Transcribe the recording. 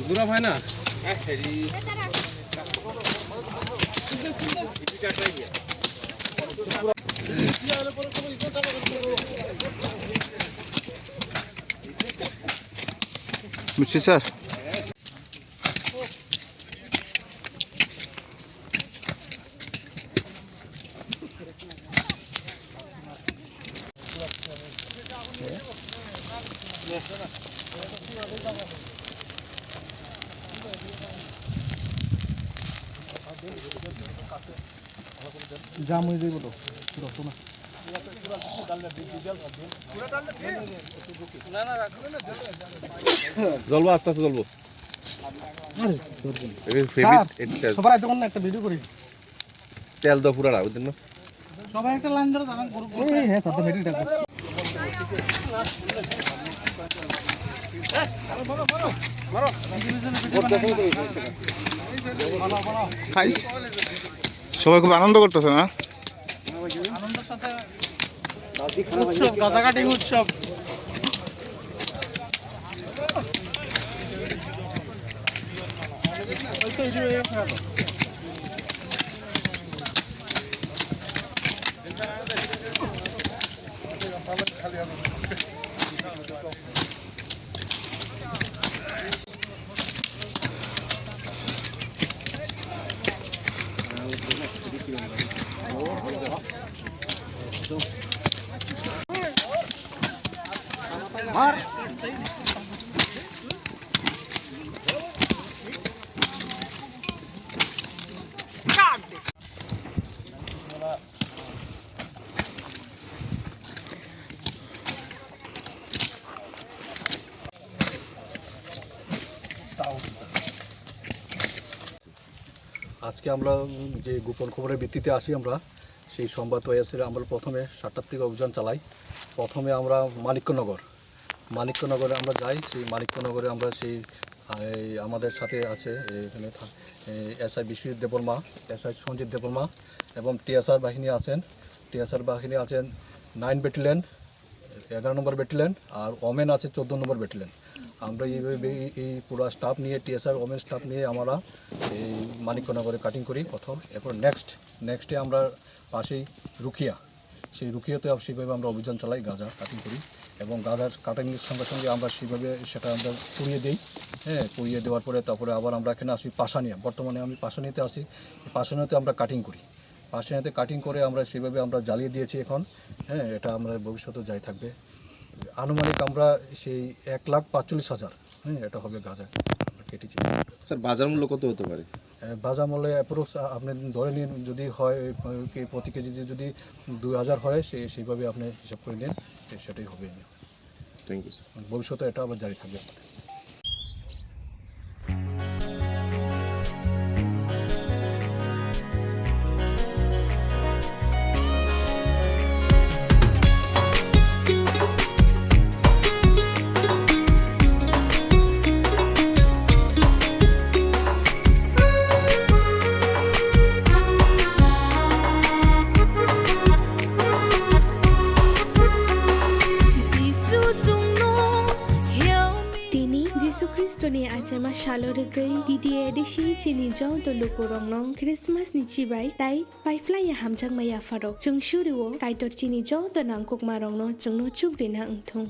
দূরা ভাই না বুঝছি স্যার। জাম হয়ে যাইব তো রত না জ্বলবো আস্তে আস্তে জ্বলবো সবার তখন একটা ভিডিও করি তেল দাও পুরাটা বুঝলেন না সবাই একটা লাইন ধরে দাঁড়ান করব হ্যাঁ সাথে ভিডিওটা সবাই খুব আনন্দ করতেছে না? আনন্দের সাথে উৎসব, গাঁজা কাটিং উৎসব। আজকে আমরা যে গোপন খবরের ভিত্তিতে আসি আমরা সেই সংবাদ ওয়াইএসের আমরা প্রথমে 7টার থেকে অভিযান চালাই। প্রথমে আমরা মানিক্যনগরে আমরা যাই। সেই মানিক্যনগরে আমরা সেই আমাদের সাথে আছে এখানে এসআই বিশ্বজিৎ দেববর্মা, এসআই সঞ্জিত দেববর্মা এবং টিএসআর বাহিনী আছেন। 9 ব্যাটালিয়ন, 11 নম্বর ব্যাটালিয়ন আর ওমেন আছে 14 নম্বর ব্যাটালিয়ন। আমরা এইভাবে এই পুরো স্টাফ নিয়ে টিএসআর ওমেন স্টাফ নিয়ে আমরা এই মানিক্যনগরে কাটিং করি প্রথম। এরপর নেক্সটে আমরা পাশেই রুকিয়া, সেই রুকিয়াতে সেইভাবে আমরা অভিযান চালাই, গাঁজা কাটিং করি এবং গাঁজার কাটিংয়ের সঙ্গে সঙ্গে আমরা সেইভাবে সেটা আমরা পুড়িয়ে দিই। পুড়িয়ে দেওয়ার পরে তারপরে আবার আমরা এখানে আসি পাশানিয়া। বর্তমানে আমি পাশানিয়াতে আসি। পাশানিয়াতে আমরা কাটিং করি। পাশানিয়াতে কাটিং করে আমরা সেইভাবে আমরা জ্বালিয়ে দিয়েছি এখন। এটা আমরা ভবিষ্যতে যাই থাকবে। আনুমানিক আমরা সেই 1,45,000 এটা হবে গাঁজা আমরা কেটেছি। স্যার বাজার মূল্য কত হতে পারে? বাজার মূল্যে অ্যাপ্রক্স আপনি ধরে নিন, যদি হয় প্রতি কেজি যদি 2,000 হয় সেইভাবে আপনি হিসাব করে নিন, সেটাই হবে। Thank you sir. ভবিষ্যতে এটা আবার জারি থাকবে। Kristoni achama shalorgai didi edishi chini jong to lukurong Christmas ni chibai tai pai fly ya hamjang maya farok chung shuriwo kaitor chini jong to nangkok marong no chung no chugri na angthong.